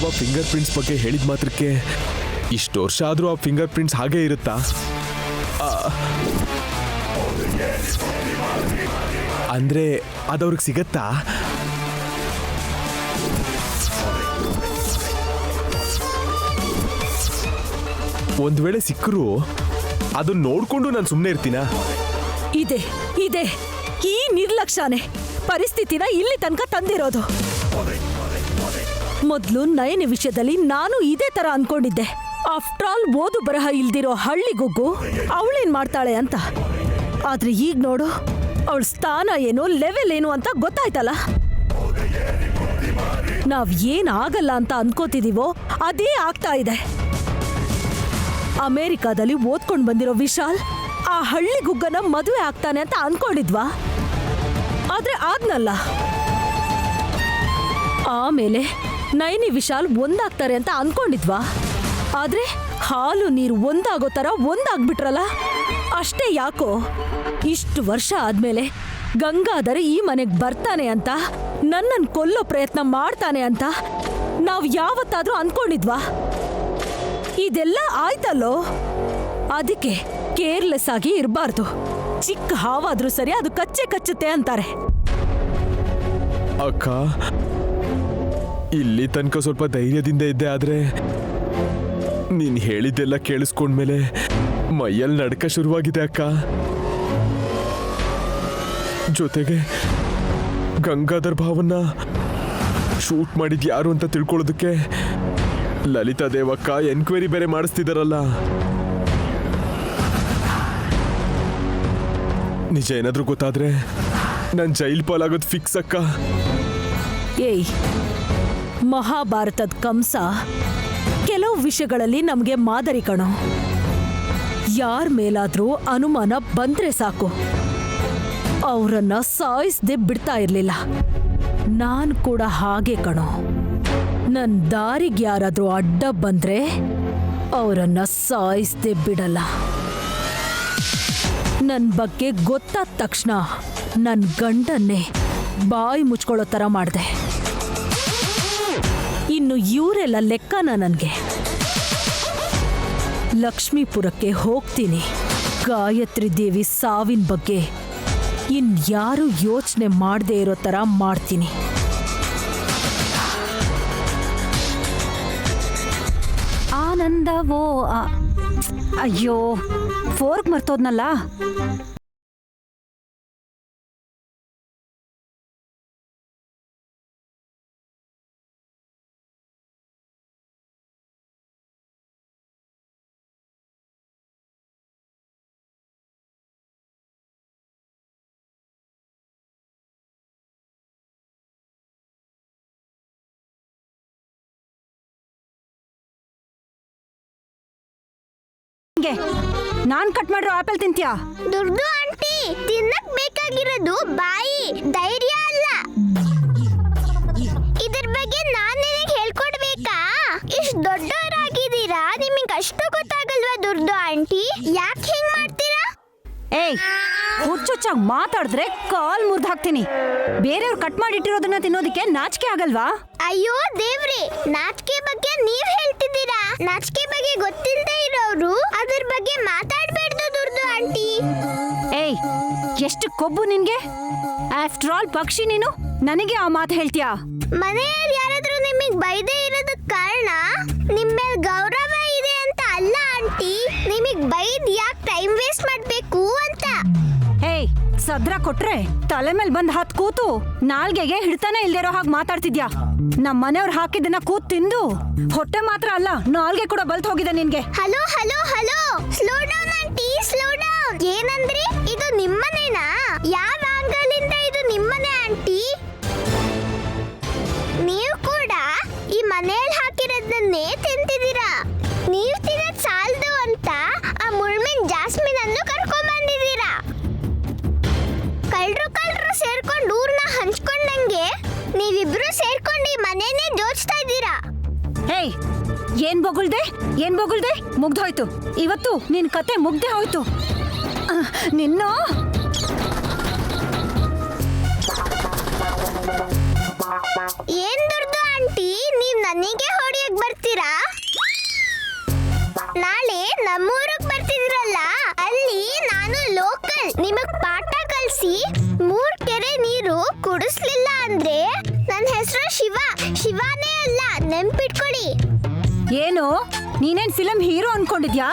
ಭಾವ finger prints ಬಗ್ಗೆ ಹೇಳಿದ ಮಾತ್ರಕ್ಕೆ ಇಷ್ಟು ವರ್ಷ ಆದರೂ ಆ ಫಿಂಗರ್ ಪ್ರಿಂಟ್ಸ್ ಹಾಗೇ ಇರುತ್ತಾ? ಅಂದ್ರೆ ಅದವ್ರಿಗೆ ಸಿಗತ್ತಾ? ಒಂದ್ ವೇಳೆ ಸಿಕ್ಕರು ಅದನ್ನ ನೋಡ್ಕೊಂಡು ನಾನು ಸುಮ್ಮನೆ ಇರ್ತೀನಾ? ಇದೆ ಇದೆ ಈ ನಿರ್ಲಕ್ಷ್ಯನೇ ಪರಿಸ್ಥಿತಿನ ಇಲ್ಲಿ ತನಕ ತಂದಿರೋದು. ಮೊದಲು ನಯನ ವಿಷಯದಲ್ಲಿ ನಾನು ಇದೇ ತರ ಅನ್ಕೊಂಡಿದ್ದೆ. ಆಫ್ಟರ್ ಆಲ್ ಓದು ಬರಹ ಇಲ್ದಿರೋ ಹಳ್ಳಿಗುಗ್ಗು ಅವಳೇನ್ ಮಾಡ್ತಾಳೆ ಅಂತ. ಆದ್ರೆ ಈಗ ನೋಡು, ಅವಳ ಸ್ಥಾನ ಏನು, ಲೆವೆಲ್ ಏನು ಅಂತ ಗೊತ್ತಾಯ್ತಲ್ಲ. ನಾವ್ ಏನ್ ಆಗಲ್ಲ ಅಂತ ಅನ್ಕೋತಿದೀವೋ ಅದೇ ಆಗ್ತಾ ಇದೆ. ಅಮೆರಿಕಾದಲ್ಲಿ ಓದ್ಕೊಂಡ್ ಬಂದಿರೋ ವಿಶಾಲ್ ಆ ಹಳ್ಳಿಗುಗ್ಗನ ಮದುವೆ ಆಗ್ತಾನೆ ಅಂತ ಅನ್ಕೊಂಡಿದ್ವಾ? ಆದ್ರೆ ಆದ್ನಲ್ಲ. ಆಮೇಲೆ ನಯನಿ ವಿಶಾಲ್ ಒಂದಾಗ್ತಾರೆ ಅಂತ ಅನ್ಕೊಂಡಿದ್ವಾ? ಆದ್ರೆ ಹಾಲು ನೀರು ಒಂದಾಗೋ ತರ ಒಂದಾಗ್ಬಿಟ್ರಲ್ಲ. ಅಷ್ಟೇ ಯಾಕೋ ಇಷ್ಟು ವರ್ಷ ಆದ್ಮೇಲೆ ಗಂಗಾಧರ್ ಈ ಮನೆಗ್ ಬರ್ತಾನೆ ಅಂತ, ನನ್ನನ್ನು ಕೊಲ್ಲೋ ಪ್ರಯತ್ನ ಮಾಡ್ತಾನೆ ಅಂತ ನಾವ್ ಯಾವತ್ತಾದ್ರೂ ಅನ್ಕೊಂಡಿದ್ವಾ? ಇದೆಲ್ಲ ಆಯ್ತಲ್ಲೋ. ಅದಕ್ಕೆ ಕೇರ್ಲೆಸ್ ಆಗಿ ಇರಬಾರ್ದು. ಚಿಕ್ಕ ಹಾವಾದ್ರೂ ಸರಿ ಅದು ಕಚ್ಚುತ್ತೆ ಅಂತಾರೆ. ಅಕ್ಕ, ಇಲ್ಲಿ ತನಕ ಸ್ವಲ್ಪ ಧೈರ್ಯದಿಂದ ಇದ್ದೆ, ಆದ್ರೆ ನೀನ್ ಹೇಳಿದ್ದೆಲ್ಲ ಕೇಳಿಸ್ಕೊಂಡ್ಮೇಲೆ ಮೈಯಲ್ಲಿ ನಡ್ಕ ಶುರುವಾಗಿದೆ ಅಕ್ಕ. ಜೊತೆಗೆ ಗಂಗಾಧರ್ ಭಾವನ್ನ ಶೂಟ್ ಮಾಡಿದ್ ಯಾರು ಅಂತ ತಿಳ್ಕೊಳ್ಳೋದಕ್ಕೆ ಲಲಿತಾ ದೇವಕ್ಕ ಎನ್ಕ್ವೈರಿ ಬೇರೆ ಮಾಡಿಸ್ತಿದಾರಲ್ಲ. ನಿಜ ಏನಾದ್ರೂ ಗೊತ್ತಾದ್ರೆ ನನ್ ಜೈಲ್ ಪಾಲಾಗೋದು ಫಿಕ್ಸ್ ಅಕ್ಕ. ಏಯ್, ಮಹಾಭಾರತದ ಕಂಸ ಕೆಲವು ವಿಷಯಗಳಲ್ಲಿ ನಮ್ಗೆ ಮಾದರಿ ಕಣೋ. ಯಾರ ಮೇಲಾದ್ರೂ ಅನುಮಾನ ಬಂದ್ರೆ ಸಾಕು, ಅವರನ್ನ ಸಾಯಿಸದೆ ಬಿಡ್ತಾ ಇರ್ಲಿಲ್ಲ. ನಾನ್ ಕೂಡ ಹಾಗೆ ಕಣೋ. ನನ್ ದಾರಿಗೆ ಯಾರಾದ್ರೂ ಅಡ್ಡ ಬಂದ್ರೆ ಅವರನ್ನ ಸಾಯಿಸದೆ ಬಿಡಲ್ಲ. ನನ್ ಬಗ್ಗೆ ಗೊತ್ತಾದ ತಕ್ಷಣ ನನ್ ಗಂಡನ್ನೇ ಬಾಯಿ ಮುಚ್ಕೊಳ್ಳೋ ತರ ಮಾಡ್ದೆ. ಇನ್ನು ಇವರೆಲ್ಲ ಲೆಕ್ಕನ ನನ್ಗೆ. ಲಕ್ಷ್ಮೀಪುರಕ್ಕೆ ಹೋಗ್ತೀನಿ. ಗಾಯತ್ರಿ ದೇವಿ ಸಾವಿನ ಬಗ್ಗೆ ಇನ್ಯಾರು ಯೋಚನೆ ಮಾಡದೇ ಇರೋ ತರ ಮಾಡ್ತೀನಿ. ಆನಂದವೋ ಅಯ್ಯೋ, ಫೋರ್ಕ್ ಮರ್ತೋದ್ನಲ್ಲ. ನಾನ್ ಕಟ್ ಮಾಡಿರೋ ಆಪಲ್ ತಿಂತ್ಯಾ? ದುರ್ದು ಆಂಟಿ, ತಿನ್ನಕ್ ಬೇಕಾಗಿರೋದು ಬಾಯಿ, ಧೈರ್ಯ ಅಲ್ಲ. ಇದ್ರ ಬಗ್ಗೆ ನಾನ್ ನಿನಗೆ ಹೇಳ್ಕೊಡ್ಬೇಕಾ? ಇಷ್ಟು ದೊಡ್ಡವರಾಗಿದ್ದೀರಾ, ನಿಮಗೆ ಅಷ್ಟು ಗೊತ್ತಾಗಲ್ವಾ ದುರ್ದು ಆಂಟಿ? ಯಾಕೆ ಹಿಂಗ್ ಮಾಡ್ತೀರಾ? ಏಯ್, ಹುಚ್ಚುಚ್ಚಾಗಿ ಮಾತಾಡಿದ್ರೆ ಕಾಲ್ ಮುರ್ದು ಹಾಕ್ತೀನಿ. ಬೇರೆಯವ್ರು ಕಟ್ ಮಾಡಿಟ್ಟಿರೋದನ್ನ ತಿನ್ನೋದಕ್ಕೆ ನಾಚಿಕೆ ಆಗಲ್ವಾ? ಅಯ್ಯೋ ದೇವ್ರೆ, ನಾಚಿಕೆ ಬಗ್ಗೆ ನೀವ್ ಹೇಳ್ತಿದ್ದೀರಾ. ನಾಚಿಕೆ ಬಗ್ಗೆ ಗೊತ್ತಿಲ್ಲದೆ ಇರೋರು ಅದ್ರ ಬಗ್ಗೆ ಮಾತಾಡ್ಬೇಡ್ದು ದುರ್ದು ಆಂಟಿ. ಏಯ್, ಎಷ್ಟು ಕೊಬ್ಬು ನಿನ್ಗೆ? ಆಫ್ಟರ್ ಆಲ್ ಪಕ್ಷಿ ನೀನು, ನನಗೆ ಆ ಮಾತು ಹೇಳ್ತೀಯಾ? ಮನೆಯಲ್ಲಿ ಯಾರಾದ್ರೂ ನಿಮಗ್ ಬೈದೇ ಇರೋದಕ್ ಕಾರಣ ನಿಮ್ಮ ಮೇಲೆ ಗೌರವ ಇದೆ ಅಂತ ಅಲ್ಲ ಆಂಟಿ. ನಿಮಗ್ ಬೈದ್ ಯಾಕೆ ಟೈಮ್ ವೇಸ್ಟ್ ಮಾಡ್ಬೇಕು ಅಂತ. ಏಯ್, ಸದ್ರ ಕೊಟ್ರೆ ತಲೆ ಮೇಲೆ ಬಂದ್ ಹತ್ ಕೂತು ನಾಲ್ಗೆಗೆ ಹಿಡ್ತಾನೆ ಇಲ್ದಿರೋ ಹಾಗೆ ಮಾತಾಡ್ತಿದ್ಯಾ? ನಮ್ ಮನೆಯವ್ರು ಹಾಕಿದ್ದನ್ನ ಕೂತ್ ತಿಂದು ಹೊಟ್ಟೆ ಮಾತ್ರ ಅಲ್ಲ, ನಾಲ್ಗೆ ಕೂಡ ಬಲ್ತ್ ಹೋಗಿದೆ ನಿನ್ಗೆ. Hello hello hello, slow down aunty, slow down. ಏನಂದ್ರಿ? ಇದು ನಿಮ್ಮನೇನಾ? ಯಾವ ಆಂಗಲ್ ಇಂದ ಇದು ನಿಮ್ಮನೆ ಆಂಟಿ? ನೀವು ಕೂಡ ಈ ಮನೆಯಲ್ಲಿ ಹಾಕಿರೋದನ್ನೇ ತಿಂತಿದ್ದೀರಾ. ನೀವು ತಿನ್ನೋದ್ ಸಾಲದು ಅಂತ ಆ ಮುಳ್ಮಿನ್ ಜಾಸ್ಮಿನ್ ಅನ್ನು ಕರ್ಕೊಂಡ್ ಬಂದಿದ್ದೀರಾ. ಕಳ್ರು ಸೇರ್ಕೊಂಡು ಊರ್ನ ಹಂಚ್ಕೊಂಡಂಗೆ ನೀವಿಬ್ರು ಸೇರ್ಕೊಂಡು ಈ ಮನೆನೇ ಜೋಡಿಸ್ತಾ ಇದ್ದೀರಾ. ಹೇಯ್, ಏನ್ ಬೊಗಳ್ದೆ ಮುಗ್ದೋಯ್ತು. ಇವತ್ತು ನಿನ್ ಕತೆ ಮುಗ್ದೆ ಹೋಯ್ತು. ನಿನ್ನ ಏನ್ ದುರ್ದು ಆಂಟಿ, ನೀವ್ ನನಗೆ ಹೊಡಿ ಆಂಟಿ 3 ಕೆರೆ ನೀರು ಕುಡಿಸ್ಲಿಲ್ಲ ಅಂದ್ರೆ ನನ್ನ ಹೆಸರು ಶಿವಾನೇ ಅಲ್ಲ, ನೆನ್ಪಿಟ್ಕೊಳ್ಳಿ. ಏನು ನೀನೇನ್ ಫಿಲಂ ಹೀರೋ ಅನ್ಕೊಂಡಿದ್ಯಾ?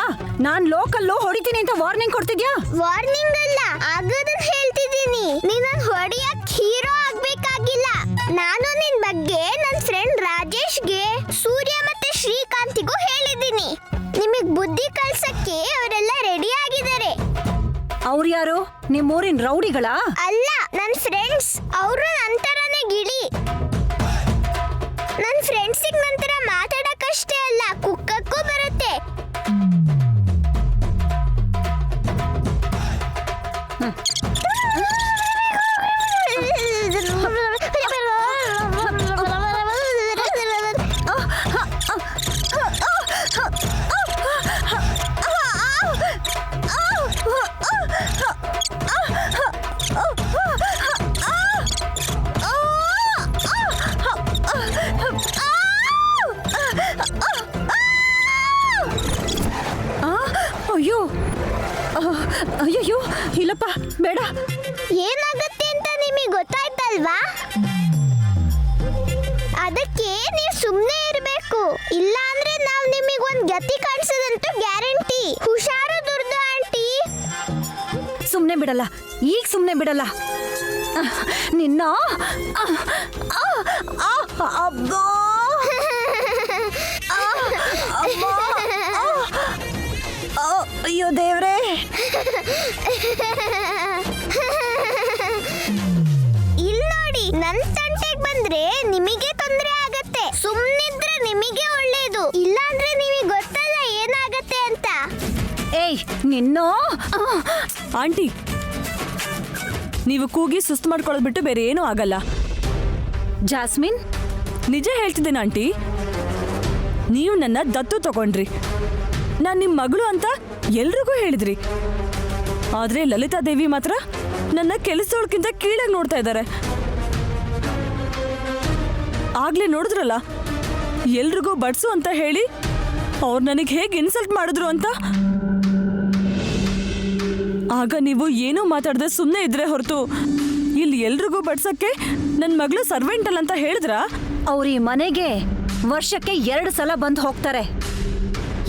ನಾನ್ ಲೋಕಲ್ಲೂ ಹೊಡಿತೀನಿ ಅಂತ ವಾರ್ನಿಂಗ್ ಕೊಡ್ತಿದ್ಯಾ? ವಾರ್ನಿಂಗ್ ಅಲ್ಲ, ಆಗೋದನ್ನ ಹೇಳ್ತಿದ್ದೀನಿ. ನೀನ್ ಹೊಡಿಯಕ್ ಹೀರೋ ಆಗ್ಬೇಕಾಗಿಲ್ಲ. ನಾನು ನಿನ್ ಬಗ್ಗೆ ನನ್ನ ಫ್ರೆಂಡ್ ರಾಜೇಶ್ಗೆ, ಸೂರ್ಯ ಮತ್ತೆ ಶ್ರೀಕಾಂತಿಗೂ ಹೇಳಿದ್ದೀನಿ. ನಿಮಗ್ ಬುದ್ಧಿ ಕಲ್ಸಕ್ಕೆ ಅವರೆಲ್ಲ ರೆಡಿ ಆಗಿದ್ದಾರೆ. ಅವ್ರು ಯಾರು? ನಿಮ್ಮೂರಿನ ರೌಡಿಗಳ? ಅಲ್ಲ, ನನ್ನ ಫ್ರೆಂಡ್ಸ್. ಅವರು ನಂತರನೇ ಗಿಳಿ. ನನ್ನ ಫ್ರೆಂಡ್ಸಿಗೆ ನಂತರ ಮಾತಾಡಕ್ಕಷ್ಟೇ ಅಲ್ಲ, ಕುಕ್ಕಕ್ಕೂ ಬರುತ್ತೆ. ಅಯ್ಯೋ ಅಯ್ಯಯ್ಯೋ, ಇಲ್ಲಪ್ಪ, ಬೇಡ. ಏನಾಗುತ್ತೆ ಅಂತ ನಿಮಗೆ ಗೊತ್ತಾಯ್ತಲ್ವಾ? ಅದಕ್ಕೆ ನೀವು ಸುಮ್ಮನೆ ಇರಬೇಕು. ಇಲ್ಲ ಅಂದ್ರೆ ನಾವು ನಿಮಗೆ ಒಂದು ಗತಿ ಕಾಣಿಸೋದಂತೂ ಗ್ಯಾರಂಟಿ. ಹುಷಾರು ದುರ್ದು ಆಂಟಿ. ಸುಮ್ನೆ ಬಿಡಲ್ಲ, ಈಗ ಸುಮ್ನೆ ಬಿಡಲ್ಲ ನಿನ್ನ. ಅಬ್ಬಾ! ಅಯ್ಯೋ ದೇವ್ರೇ! ಇಲ್ಲಿ ನೋಡಿ, ನನ್ನ ತಂಟೆಗೆ ಬಂದ್ರೆ ನಿಮಗೆ ತೊಂದರೆ ಆಗತ್ತೆ. ಸುಮ್ಮನಿದ್ರೆ ನಿಮಗೆ ಒಳ್ಳೇದು. ಇಲ್ಲ ಅಂದ್ರೆ ನಿಮಗೆ ಗೊತ್ತಲ್ಲ ಏನಾಗತ್ತೆ ಅಂತ. ಏಯ್ ನಿನ್ನ! ಆಂಟಿ, ನೀವು ಕೂಗಿ ಸುಸ್ತು ಮಾಡ್ಕೊಳ್ಳೋದು ಬಿಟ್ಟು ಬೇರೆ ಏನೂ ಆಗಲ್ಲ. ಜಾಸ್ಮಿನ್, ನಿಜ ಹೇಳ್ತಿದ್ದೇನೆ ಆಂಟಿ. ನೀವು ನನ್ನ ದತ್ತು ತಗೊಂಡ್ರಿ. ನಾನು ನಿಮ್ಮ ಮಗಳು ಅಂತ ಎಲ್ರಿಗೂ ಹೇಳಿದ್ರಿ. ಆದ್ರೆ ಲಲಿತಾ ದೇವಿ ಮಾತ್ರ ನನ್ನ ಕೆಲಸದೊಳಗಿಂತ ಕೀಳಾಗಿ ನೋಡ್ತಾ ಇದ್ದಾರೆ. ಆಗ್ಲೇ ನೋಡಿದ್ರಲ್ಲ, ಎಲ್ರಿಗೂ ಬಡ್ಸು ಅಂತ ಹೇಳಿ ಅವ್ರು ನನಗೆ ಹೇಗೆ ಇನ್ಸಲ್ಟ್ ಮಾಡಿದ್ರು ಅಂತ. ಆಗ ನೀವು ಏನೂ ಮಾತಾಡದೆ ಸುಮ್ಮನೆ ಇದ್ರೆ ಹೊರತು ಇಲ್ಲಿ ಎಲ್ರಿಗೂ ಬಡ್ಸಕ್ಕೆ ನನ್ನ ಮಗಳು ಸರ್ವೆಂಟ್ ಅಲ್ಲ ಅಂತ ಹೇಳಿದ್ರಾ? ಅವ್ರ ಈ ಮನೆಗೆ ವರ್ಷಕ್ಕೆ 2 ಸಲ ಬಂದು ಹೋಗ್ತಾರೆ.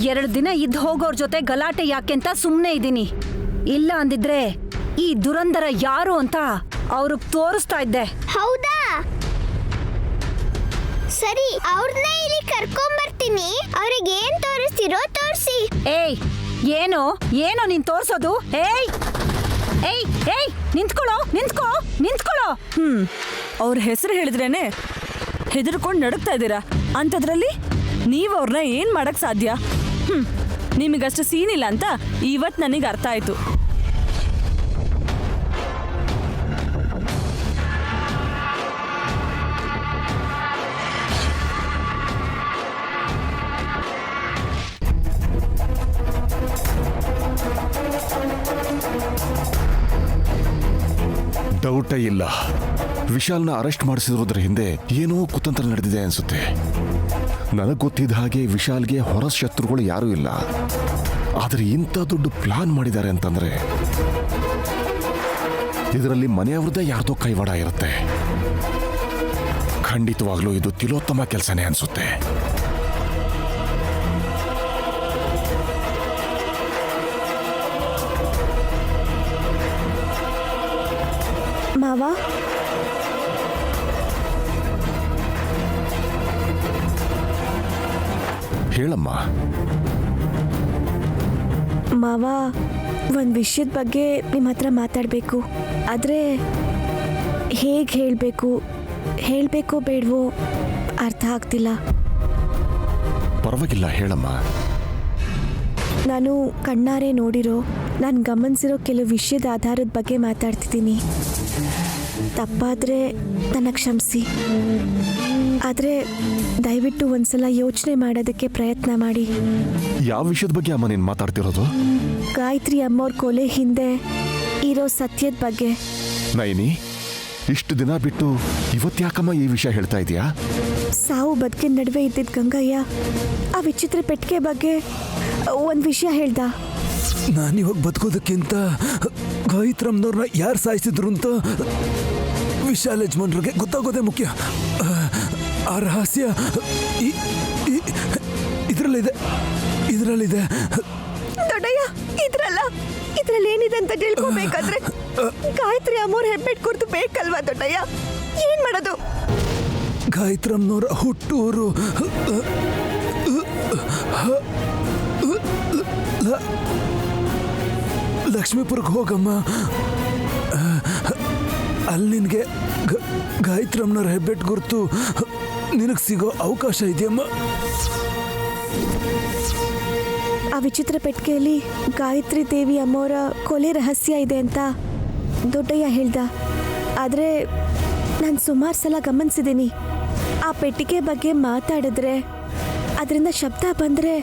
2 ದಿನ ಇದ್ದು ಹೋಗೋರ್ ಜೊತೆ ಗಲಾಟೆ ಯಾಕೆ ಅಂತ ಸುಮ್ಮನೆ ಇದ್ದೀನಿ. ಇಲ್ಲ ಅಂದಿದ್ರೆ ಈ ದುರಂದರ ಯಾರು ಅಂತ ಅವ್ರಿಗೆ ತೋರಿಸ್ತಾ ಇದ್ದೆ. ಹೌದಾ? ಸರಿ, ಅವ್ರನ್ನೇ ಇಲ್ಲಿ ಕರ್ಕೊಂಬರ್ತೀನಿ. ಅವ್ರಿಗೆ ಏನ್ ತೋರಿಸ್ತಿರೋ ತೋರಿಸಿ. ಏಯ್, ಏನೋ ಏನೋ ನೀನ್ ತೋರ್ಸೋದು? ಏಯ್ ಏಯ್ ಏಯ್, ನಿಂತ್ಕೊಳ್ಳೋ ನಿಂತ್ಕೋ ನಿಂತ್ಕೊಳ್ಳೋ. ಅವ್ರ ಹೆಸರು ಹೇಳಿದ್ರೇನೆ ಹೆದರ್ಕೊಂಡು ನಡುಕ್ತಾ ಇದ್ದೀರಾ. ಅಂಥದ್ರಲ್ಲಿ ನೀವು ಅವ್ರನ್ನ ಏನು ಮಾಡಕ್ ಸಾಧ್ಯ? ನಿಮಗಷ್ಟು ಸೀನ್ ಇಲ್ಲ ಅಂತ ಇವತ್ತು ನನಗೆ ಅರ್ಥ ಆಯ್ತು. ಡೌಟೇ ಇಲ್ಲ, ವಿಶಾಲ್ನ ಅರೆಸ್ಟ್ ಮಾಡಿಸಿರೋದ್ರ ಹಿಂದೆ ಏನೋ ಕುತಂತ್ರ ನಡೆದಿದೆ ಅನ್ಸುತ್ತೆ. ನನಗೆ ಗೊತ್ತಿದ್ದ ಹಾಗೆ ವಿಶಾಲ್ಗೆ ಹೊರ ಶತ್ರುಗಳು ಯಾರೂ ಇಲ್ಲ. ಆದರೆ ಇಂಥ ದೊಡ್ಡ ಪ್ಲಾನ್ ಮಾಡಿದ್ದಾರೆ ಅಂತಂದ್ರೆ ಇದರಲ್ಲಿ ಮನೆಯವ್ರದ್ದೇ ಯಾರ್ದೋ ಕೈವಾಡ ಇರುತ್ತೆ. ಖಂಡಿತವಾಗ್ಲೂ ಇದು ತಿಲೋತ್ತಮ ಕೆಲಸನೇ ಅನ್ಸುತ್ತೆ. ಮಾವ, ಹೇಳಮ್ಮ. ಮಾವ, ಒಂದು ವಿಷಯದ ಬಗ್ಗೆ ನಿಮ್ಮ ಹತ್ರ ಮಾತಾಡಬೇಕು. ಆದರೆ ಹೇಗೆ ಹೇಳಬೇಕೋ ಬೇಡವೋ ಅರ್ಥ ಆಗ್ತಿಲ್ಲ. ಪರವಾಗಿಲ್ಲ, ಹೇಳಮ್ಮ. ನಾನು ಕಣ್ಣಾರೆ ನೋಡಿರೋ, ನಾನು ಗಮನಿಸಿರೋ ಕೆಲವು ವಿಷಯದ ಆಧಾರದ ಬಗ್ಗೆ ಮಾತಾಡ್ತಿದ್ದೀನಿ. ತಪ್ಪಾದರೆ ನನ್ನ ಕ್ಷಮಿಸಿ. ಆದರೆ ದಯವಿಟ್ಟು ಒಂದ್ಸಲ ಯೋಚನೆ ಮಾಡೋದಕ್ಕೆ ಪ್ರಯತ್ನ ಮಾಡಿ. ಯಾವ ವಿಷಯದ ಬಗ್ಗೆ ಅಮ್ಮ ನೀನು ಮಾತಾಡ್ತಿರೋದು? ಗಾಯತ್ರಿ ಅಮ್ಮವ್ರ ಕೊಲೆ ಹಿಂದೆ ಇರೋ ಸತ್ಯದ ಬಗ್ಗೆ. ನೈನಿ, ಇಷ್ಟು ದಿನ ಬಿಟ್ಟು ಇವತ್ತ್ಯಾಕಮ್ಮ ಈ ವಿಷಯ ಹೇಳ್ತಾ ಇದೀಯಾ? ಸಾವು ಬದುಕಿನ ನಡುವೆ ಇದ್ದಿದ್ದ ಗಂಗಯ್ಯ ಆ ವಿಚಿತ್ರ ಪೆಟ್ಟಿಗೆ ಬಗ್ಗೆ ಒಂದು ವಿಷಯ ಹೇಳ್ದ. ನಾನಿವಾಗ ಬದುಕೋದಕ್ಕಿಂತ ಗಾಯತ್ರಮ್ನವ್ರನ್ನ ಯಾರು ಸಾಯಿಸಿದ್ರು ಅಂತ ವಿಶಾಲ್ ಯಜಮಾನ್ರಿಗೆ ಗೊತ್ತಾಗೋದೇ ಮುಖ್ಯ. ಆ ರಹಸ್ಯ ಇದರಲ್ಲಿದೆ. ದೊಡ್ಡಯ್ಯ, ಇದ್ರಲ್ಲಿ ಏನಿದೆ ಅಂತ ತಿಳ್ಕೊಬೇಕಾದ್ರೆ ಗಾಯತ್ರಿ ಅಮ್ಮೋರ್ ಹೆಬ್ಬೆಟ್ ಕುರ್ತು ಬೇಕಲ್ವಾ ದೊಡ್ಡಯ್ಯ? ಏನ್ ಮಾಡೋದು? ಗಾಯತ್ರಮ್ನವ್ರ ಹುಟ್ಟೂರು ಲಕ್ಷ್ಮೀಪುರಕ್ಕೆ ಹೋಗಮ್ಮ. ಅಲ್ಲಿ ನಿನಗೆ ಗಾಯತ್ರಮ್ನವ್ರ ಹೆಬ್ಬೆಟ್ ಗುರ್ತು ನಿನಗೆ ಸಿಗೋ ಅವಕಾಶ ಇದೆಯಮ್ಮ. ಆ ವಿಚಿತ್ರ ಪೆಟ್ಟಿಗೆಯಲ್ಲಿ ಗಾಯತ್ರಿ ದೇವಿ ಅಮ್ಮೋರ ಕೊಲೆ ರಹಸ್ಯ ಇದೆ ಅಂತ ದೊಡ್ಡಯ್ಯ ಹೇಳ್ದ. ಆದರೆ ನಾನು ಸುಮಾರು ಸಲ ಗಮನಿಸಿದ್ದೀನಿ, ಆ ಪೆಟ್ಟಿಗೆ ಬಗ್ಗೆ ಮಾತಾಡಿದ್ರೆ ಅದರಿಂದ ಶಬ್ದ ಬಂದರೆ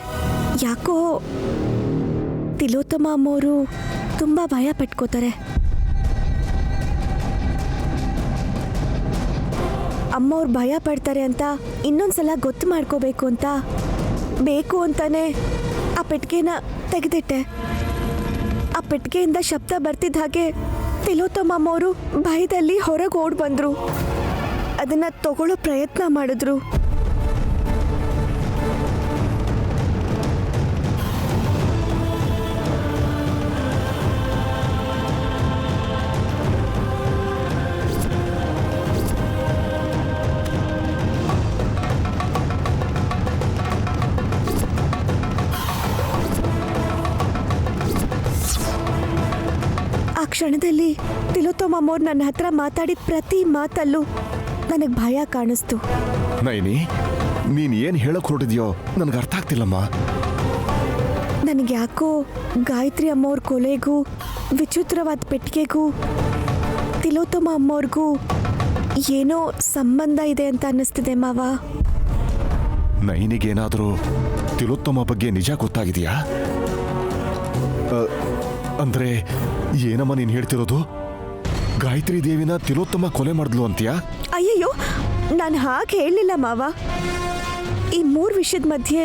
ಯಾಕೋ ತಿಲೋತ್ತಮ ಅಮ್ಮೋರು ತುಂಬ ಭಯ ಪಟ್ಕೋತಾರೆ. ಅಮ್ಮವ್ರು ಭಯ ಪಡ್ತಾರೆ ಅಂತ ಇನ್ನೊಂದ್ಸಲ ಗೊತ್ತು ಮಾಡ್ಕೋಬೇಕು ಅಂತ ಬೇಕು ಅಂತಾನೆ ಆ ಪೆಟ್ಟಿಗೆನ ತೆಗೆದಿಟ್ಟೆ. ಆ ಪೆಟ್ಟಿಗೆಯಿಂದ ಶಬ್ದ ಬರ್ತಿದ್ದ ಹಾಗೆ ತಿಲೋತ್ತಮ ಅಮ್ಮವರು ಭಯದಲ್ಲಿ ಹೊರಗೆ ಓಡ್ ಬಂದ್ರು. ಅದನ್ನ ತಗೊಳ್ಳೋ ಪ್ರಯತ್ನ ಮಾಡಿದ್ರು. ಕ್ಷಣದಲ್ಲಿ ತಿಲೋತ್ತಮ ಅಮ್ಮವ್ರು ನನ್ನ ಹತ್ರ ಮಾತಾಡಿದ ಪ್ರತಿ ಮಾತಲ್ಲೂ ನನಗೆ ಭಯ ಕಾಣಿಸ್ತು. ನೈನಿ, ನೀನ್ ಏನ್ ಹೇಳಕ್ ಹೊರಟಿದ್ಯೋ ನನ್ಗೆ ಅರ್ಥ ಆಗ್ತಿಲ್ಲಮ್ಮ. ನನಗೆ ಯಾಕೋ ಗಾಯತ್ರಿ ಅಮ್ಮವ್ರ ಕೊಲೆಗೂ ವಿಚಿತ್ರವಾದ ಪೆಟ್ಟಿಗೆಗೂ ತಿಲೋತ್ತಮ ಅಮ್ಮವ್ರಿಗೂ ಏನೋ ಸಂಬಂಧ ಇದೆ ಅಂತ ಅನ್ನಿಸ್ತಿದೆ ಮಾವ. ನೈನಿಗೇನಾದರೂ ತಿಲೋತ್ತಮ ಬಗ್ಗೆ ನಿಜ ಗೊತ್ತಾಗಿದೆಯಾ? ಅಂದ್ರೆ ಏನಮ್ಮ ನೀನ್ ಹೇಳ್ತಿರೋದು? ಗಾಯತ್ರಿ ದೇವಿನ ತಿಲೋತ್ತಮ ಕೊಲೆ ಮಾಡಿದ್ಲು ಅಂತೀಯಾ? ಅಯ್ಯಯ್ಯೋ, ನಾನು ಹಾಗೆ ಹೇಳಲಿಲ್ಲ ಮಾವ. ಈ 3 ವಿಷಯದ ಮಧ್ಯೆ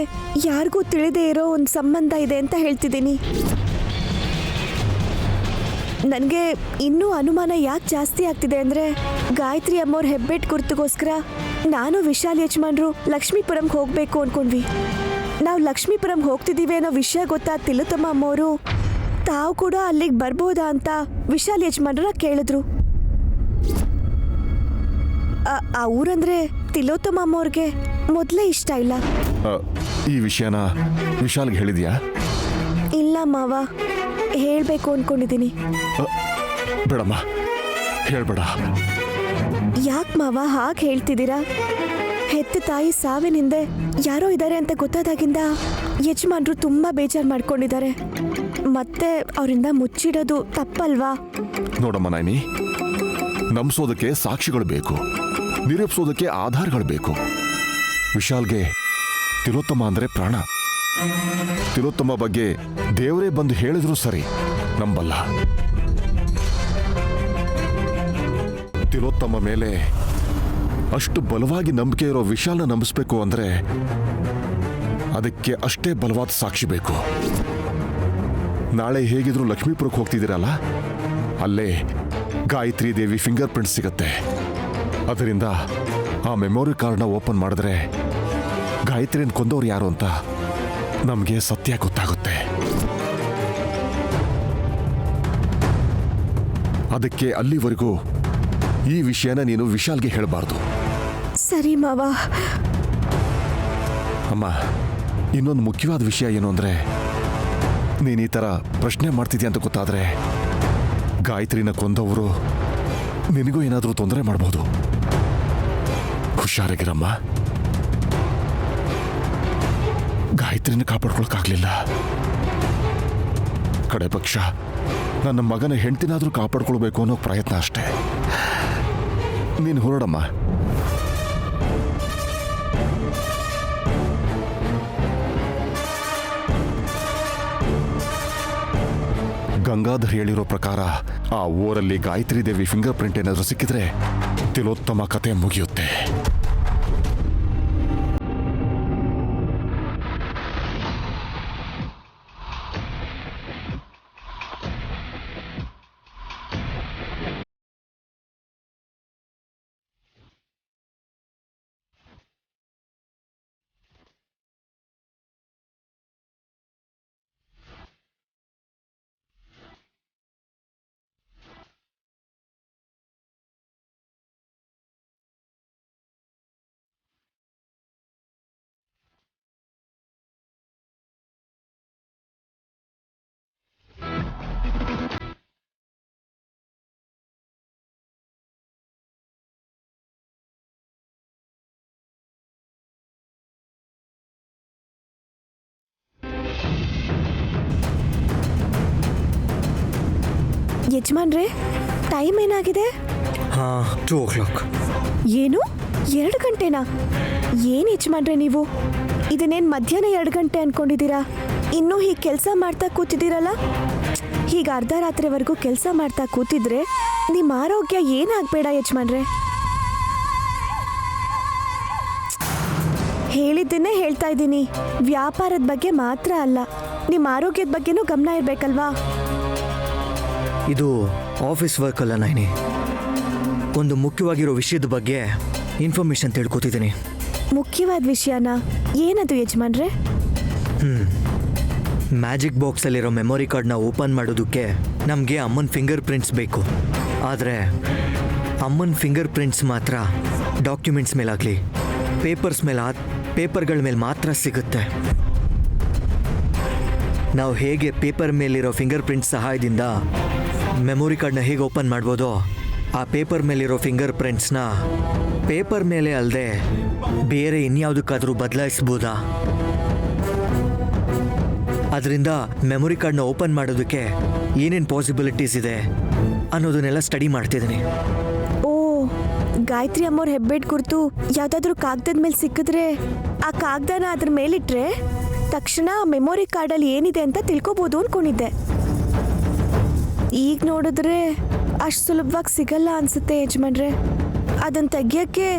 ಯಾರಿಗೂ ತಿಳಿದೇ ಇರೋ ಒಂದು ಸಂಬಂಧ ಇದೆ ಅಂತ ಹೇಳ್ತಿದ್ದೀನಿ. ನನಗೆ ಇನ್ನೂ ಅನುಮಾನ ಯಾಕೆ ಜಾಸ್ತಿ ಆಗ್ತಿದೆ ಅಂದರೆ, ಗಾಯತ್ರಿ ಅಮ್ಮವ್ರ ಹೆಬ್ಬೆಟ್ ಗುರ್ತಿಗೋಸ್ಕರ ನಾನು ವಿಶಾಲ್ ಯಜಮಾನ್ರು ಲಕ್ಷ್ಮೀಪುರಂಗೆ ಹೋಗಬೇಕು ಅಂದ್ಕೊಂಡ್ವಿ. ನಾವು ಲಕ್ಷ್ಮೀಪುರಂ ಹೋಗ್ತಿದ್ದೀವಿ ಅನ್ನೋ ವಿಷಯ ಗೊತ್ತಾದ ತಿಲೋತ್ತಮ ಅಮ್ಮವರು ತಾವು ಕೂಡ ಅಲ್ಲಿಗೆ ಬರ್ಬೋದಾ ಅಂತ ವಿಶಾಲ್ ಯಜಮಾನ್ರನ್ನ ಕೇಳಿದ್ರು. ಆ ಊರಂದ್ರೆ ತಿಲೋತ್ತಮ ಅಮ್ಮವ್ರಿಗೆ ಮೊದಲೇ ಇಷ್ಟ ಇಲ್ಲ. ಈ ವಿಷಯನ ವಿಶಾಲ್ಗೆ ಹೇಳಿದ್ಯಾ? ಇಲ್ಲ ಮಾವ, ಹೇಳ್ಬೇಕು ಅನ್ಕೊಂಡಿದ್ದೀನಿ. ಬೇಡಮ್ಮ, ಹೇಳ್ಬೇಡ. ಯಾಕೆ ಮಾವ ಹಾಗೆ ಹೇಳ್ತಿದ್ದೀರಾ? ಹೆತ್ತ ತಾಯಿ ಸಾವಿನಿಂದ ಯಾರೋ ಇದ್ದಾರೆ ಅಂತ ಗೊತ್ತಾದಾಗಿಂದ ಯಜಮಾನ್ರು ತುಂಬಾ ಬೇಜಾರು ಮಾಡ್ಕೊಂಡಿದ್ದಾರೆ. ಮತ್ತೆ ಅವರಿಂದ ಮುಚ್ಚಿಡೋದು ತಪ್ಪಲ್ವಾ? ನೋಡಮ್ಮ ನೈನಿ, ನಂಬಿಸೋದಕ್ಕೆ ಸಾಕ್ಷಿಗಳು ಬೇಕು, ನಿರೂಪಿಸೋದಕ್ಕೆ ಆಧಾರಗಳು ಬೇಕು. ವಿಶಾಲ್ಗೆ ತಿಲೋತ್ತಮ ಅಂದ್ರೆ ಪ್ರಾಣ. ತಿಲೋತ್ತಮ ಬಗ್ಗೆ ದೇವರೇ ಬಂದು ಹೇಳಿದ್ರು ಸರಿ, ನಂಬಲ್ಲ. ತಿಲೋತ್ತಮ ಮೇಲೆ ಅಷ್ಟು ಬಲವಾಗಿ ನಂಬಿಕೆ ಇರೋ ವಿಶಾಲ್ನ ನಂಬಿಸ್ಬೇಕು ಅಂದ್ರೆ ಅದಕ್ಕೆ ಅಷ್ಟೇ ಬಲವಾದ ಸಾಕ್ಷಿ ಬೇಕು. ನಾಳೆ ಹೇಗಿದ್ರು ಲಕ್ಷ್ಮೀಪುರಕ್ಕೆ ಹೋಗ್ತಿದ್ದೀರಲ್ಲ, ಅಲ್ಲೇ ಗಾಯತ್ರಿ ದೇವಿ ಫಿಂಗರ್ ಪ್ರಿಂಟ್ ಸಿಗತ್ತೆ. ಅದರಿಂದ ಆ ಮೆಮೊರಿ ಕಾರ್ಡ್ನ ಓಪನ್ ಮಾಡಿದ್ರೆ ಗಾಯತ್ರಿಯನ್ನು ಕೊಂದವ್ರು ಯಾರು ಅಂತ ನಮಗೆ ಸತ್ಯ ಗೊತ್ತಾಗುತ್ತೆ. ಅದಕ್ಕೆ ಅಲ್ಲಿವರೆಗೂ ಈ ವಿಷಯನ ನೀನು ವಿಶಾಲ್ಗೆ ಹೇಳಬಾರ್ದು. ಸರಿ ಮಾವ. ಅಮ್ಮ, ಇನ್ನೊಂದು ಮುಖ್ಯವಾದ ವಿಷಯ ಏನು ಅಂದ್ರೆ, ನೀನು ಈ ಥರ ಪ್ರಶ್ನೆ ಮಾಡ್ತಿದ್ಯಾ ಅಂತ ಗೊತ್ತಾದ್ರೆ ಗಾಯತ್ರಿನ ಕೊಂದವರು ನಿನಗೂ ಏನಾದರೂ ತೊಂದರೆ ಮಾಡ್ಬೋದು. ಹುಷಾರಾಗಿರಮ್ಮ. ಗಾಯತ್ರಿನ ಕಾಪಾಡ್ಕೊಳಕ್ಕಾಗ್ಲಿಲ್ಲ, ಕಡೆ ಪಕ್ಷ ನನ್ನ ಮಗನ ಹೆಂಡ್ತಿನಾದ್ರೂ ಕಾಪಾಡ್ಕೊಳ್ಬೇಕು ಅನ್ನೋ ಪ್ರಯತ್ನ ಅಷ್ಟೇ. ನೀನು ಹೊರಡಮ್ಮ. ಗಂಗಾಧರ್ ಹೇಳಿರೋ ಪ್ರಕಾರ ಆ ಊರಲ್ಲಿ ಗಾಯತ್ರಿ ದೇವಿ ಫಿಂಗರ್ ಪ್ರಿಂಟ್ ಏನಾದರೂ ಸಿಕ್ಕಿದ್ರೆ ತಿಲೋತ್ತಮ ಕತೆ ಮುಗಿಯುತ್ತೆ. ಯಜಮಾನ್ರೆ ಟೈಮ್ ಏನಾಗಿದೆ? ಹಾಂ 2 o'clock. ಏನು 2 ಗಂಟೆನಾ? ಏನು ಯಜಮಾನ್ರೆ ನೀವು ಇದನ್ನೇನು ಮಧ್ಯಾಹ್ನ 2 ಗಂಟೆ ಅನ್ಕೊಂಡಿದ್ದೀರಾ? ಇನ್ನೂ ಹೀಗೆ ಕೆಲಸ ಮಾಡ್ತಾ ಕೂತಿದ್ದೀರಲ್ಲ? ಹೀಗೆ ಅರ್ಧ ರಾತ್ರಿವರೆಗೂ ಕೆಲಸ ಮಾಡ್ತಾ ಕೂತಿದ್ರೆ ನಿಮ್ಮ ಆರೋಗ್ಯ ಏನಾಗಬೇಡ ಯಜಮಾನ್ರೆ. ಹೇಳಿದ್ದನ್ನೇ ಹೇಳ್ತಾ ಇದ್ದೀನಿ. ವ್ಯಾಪಾರದ ಬಗ್ಗೆ ಮಾತ್ರ ಅಲ್ಲ, ನಿಮ್ಮ ಆರೋಗ್ಯದ ಬಗ್ಗೆನೂ ಗಮನ ಇರಬೇಕಲ್ವಾ? ಇದು ಆಫೀಸ್ ವರ್ಕ್ ಅಲ್ಲ ನೈನಿ. ಒಂದು ಮುಖ್ಯವಾಗಿರೋ ವಿಷಯದ ಬಗ್ಗೆ ಇನ್ಫಾರ್ಮೇಶನ್ ತಿಳ್ಕೊತಿದ್ದೀನಿ. ಮುಖ್ಯವಾದ ವಿಷಯನಾ? ಏನದು ಯಜಮಾನ್ರೆ? ಮ್ಯಾಜಿಕ್ ಬಾಕ್ಸಲ್ಲಿರೋ ಮೆಮೊರಿ ಕಾರ್ಡ್ನ ಓಪನ್ ಮಾಡೋದಕ್ಕೆ ನಮಗೆ ಅಮ್ಮನ ಫಿಂಗರ್ ಪ್ರಿಂಟ್ಸ್ ಬೇಕು. ಆದರೆ ಅಮ್ಮನ ಫಿಂಗರ್ ಪ್ರಿಂಟ್ಸ್ ಮಾತ್ರ ಡಾಕ್ಯುಮೆಂಟ್ಸ್ ಮೇಲಾಗಲಿ ಪೇಪರ್ಗಳ ಮೇಲೆ ಮಾತ್ರ ಸಿಗುತ್ತೆ. ನಾವು ಹೇಗೆ ಪೇಪರ್ ಮೇಲಿರೋ ಫಿಂಗರ್ ಪ್ರಿಂಟ್ಸ್ ಸಹಾಯದಿಂದ ಮೆಮೊರಿ ಕಾರ್ಡ್ನ ಹೇಗೆ ಓಪನ್ ಮಾಡ್ಬೋದೋ, ಆ ಪೇಪರ್ ಮೇಲಿರೋ ಫಿಂಗರ್ ಪ್ರಿಂಟ್ಸ್ನ ಪೇಪರ್ ಮೇಲೆ ಅಲ್ಲದೆ ಬೇರೆ ಇನ್ಯಾವುದಕ್ಕಾದರೂ ಬದಲಾಯಿಸ್ಬೋದಾ? ಅದರಿಂದ ಮೆಮೊರಿ ಕಾರ್ಡ್ನ ಓಪನ್ ಮಾಡೋದಕ್ಕೆ ಏನೇನು ಪಾಸಿಬಿಲಿಟೀಸ್ ಇದೆ ಅನ್ನೋದನ್ನೆಲ್ಲ ಸ್ಟಡಿ ಮಾಡ್ತಿದ್ದೀನಿ. ಓ, ಗಾಯತ್ರಿ ಅಮ್ಮವ್ರ ಹೆಬ್ಬೆಟ್ ಕುರಿತು ಯಾವುದಾದ್ರೂ ಕಾಗದದ ಮೇಲೆ ಸಿಕ್ಕಿದ್ರೆ ಆ ಕಾಗದನ ಅದ್ರ ಮೇಲಿಟ್ರೆ ತಕ್ಷಣ ಮೆಮೊರಿ ಕಾರ್ಡಲ್ಲಿ ಏನಿದೆ ಅಂತ ತಿಳ್ಕೊಬೋದು ಅನ್ಕೊಂಡಿದ್ದೆ. ಈಗ ನೋಡಿದ್ರೆ ಅಷ್ಟು ಸುಲಭವಾಗಿ ಸಿಗಲ್ಲ ಅನ್ಸುತ್ತೆ ಯಜಮಾನ್ರೆ. ಅದನ್ನು ತೆಗಿಯೋಕ್ಕೆ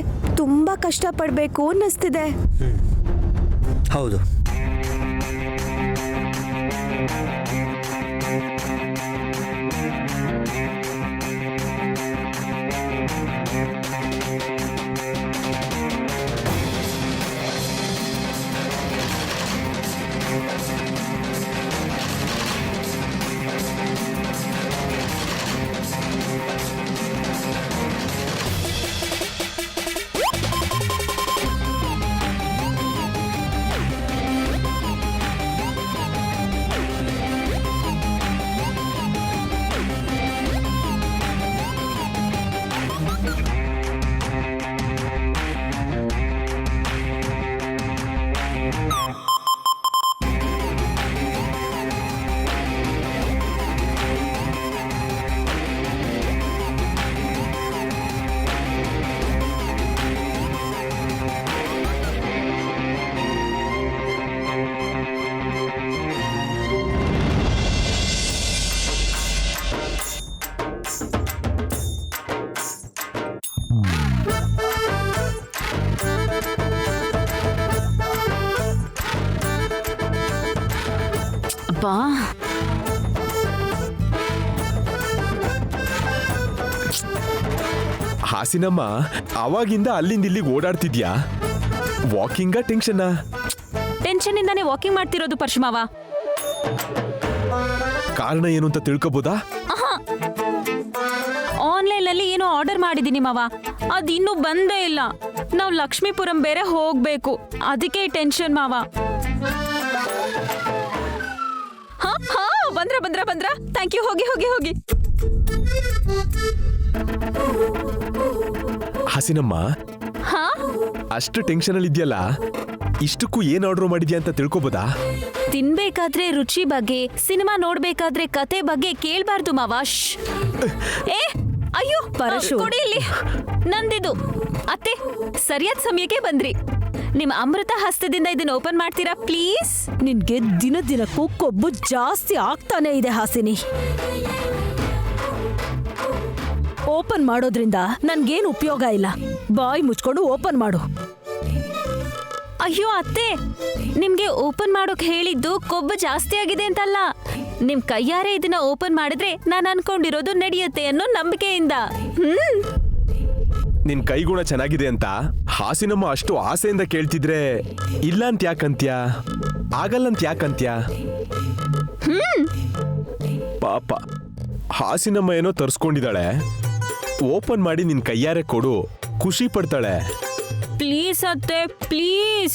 ತುಂಬ ಕಷ್ಟಪಡಬೇಕು ಅನ್ನಿಸ್ತಿದೆ. ಹೌದು, ಬಾ. ಹಾಸಿನಮ್ಮ, ಅವಾಗಿಂದ ಅಲ್ಲಿಂದ ಇಲ್ಲಿಗೆ ಓಡಾಡ್ತಿದ್ಯಾ? Walking tension? ಟೆನ್ಷನ್ ಇಂದಾನೆ ವಾಕಿಂಗ್ ಮಾಡ್ತಿರೋದು ಪರಶುಮಾವ. ಕಾರಣ ಏನು ಅಂತ ತಿಳ್ಕೊಬೋದಾ? ಆನ್ಲೈನ್ ನಲ್ಲಿ ಏನೋ ಆರ್ಡರ್ ಮಾಡಿದೀನಿ ಮಾವ, ಅದ್ ಇನ್ನೂ ಬಂದೇ ಇಲ್ಲ. ನಾವು ಲಕ್ಷ್ಮೀಪುರಂ ಬೇರೆ ಹೋಗ್ಬೇಕು, ಅದಕ್ಕೆ ಟೆನ್ಷನ್ ಮಾವ. ಹಾ ಹಾ, ಬಂದ್ರ ಥ್ಯಾಂಕ್ ಯು. ಹೋಗಿ ಹೋಗಿ ಹೋಗಿ. ಹಾಸಿನಮ್ಮ, ಹಾ, ಅಷ್ಟು ಟೆನ್ಷನ್ ಅಲ್ಲಿ ಇದೆಯಲ್ಲ, ಇಷ್ಟಕ್ಕೂ ಏನ್ ಆರ್ಡರ್ ಮಾಡಿದ್ಯಾ ಅಂತ ತಿಳ್ಕೊಬೋದಾ? ತಿನ್ಬೇಕಾದ್ರೆ ರುಚಿ ಬಗ್ಗೆ, ಸಿನಿಮಾ ನೋಡ್ಬೇಕಾದ್ರೆ ಕತೆ ಬಗ್ಗೆ ಕೇಳ್ಬಾರ್ದು ಮಾವ. ಏ ಅಯ್ಯೋ, ಪರಶು ಕೊಡಿ ಇಲ್ಲಿ, ನಂದಿದು. ಅತ್ತೆ, ಸರಿಯಾದ ಸಮಯಕ್ಕೆ ಬಂದ್ರಿ. ನಿಮ್ಮ ಅಮೃತ ಹಸ್ತದಿಂದ ಇದನ್ನ ಓಪನ್ ಮಾಡ್ತೀರಾ ಪ್ಲೀಸ್? ನಿನ್ಗೆ ದಿನಕ್ಕೂ ಕೊಬ್ಬು ಜಾಸ್ತಿ ಆಗ್ತಾನೆ ಇದೆ ಹಾಸಿನಿ. ಓಪನ್ ಮಾಡೋದ್ರಿಂದ ನನ್ಗೇನು ಉಪಯೋಗ ಇಲ್ಲ. ಬಾಯಿ ಮುಚ್ಕೊಂಡು ಓಪನ್ ಮಾಡು. ಅಯ್ಯೋ ಅತ್ತೆ, ನಿಮ್ಗೆ ಓಪನ್ ಮಾಡೋಕ್ ಹೇಳಿದ್ದು ಕೊಬ್ಬು ಜಾಸ್ತಿ ಆಗಿದೆ ಅಂತಲ್ಲ. ನಿಮ್ ಕೈಯಾರೆ ಇದನ್ನ ಓಪನ್ ಮಾಡಿದ್ರೆ ನಾನು ಅನ್ಕೊಂಡಿರೋದು ನಡೆಯುತ್ತೆ ಅನ್ನೋ ನಂಬಿಕೆಯಿಂದ. ನಿನ್ ಕೈಗುಣ ಚೆನ್ನಾಗಿದೆ ಅಂತ ಹಾಸಿನಮ್ಮ ಅಷ್ಟು ಆಸೆಯಿಂದ ಕೇಳ್ತಿದ್ರೆ ಇಲ್ಲ ಅಂತ ಯಾಕಂತ್ಯ? ಆಗಲ್ಲಂತ ಯಾಕಂತ್ಯ? ಪಾಪ ಹಾಸಿನಮ್ಮ ಏನೋ ತರ್ಸ್ಕೊಂಡಿದ್ದಾಳೆ, ಓಪನ್ ಮಾಡಿ ನಿನ್ ಕೈಯಾರೆ ಕೊಡು, ಖುಷಿ ಪಡ್ತಾಳೆ. ಪ್ಲೀಸ್ ಅತ್ತೆ, ಪ್ಲೀಸ್.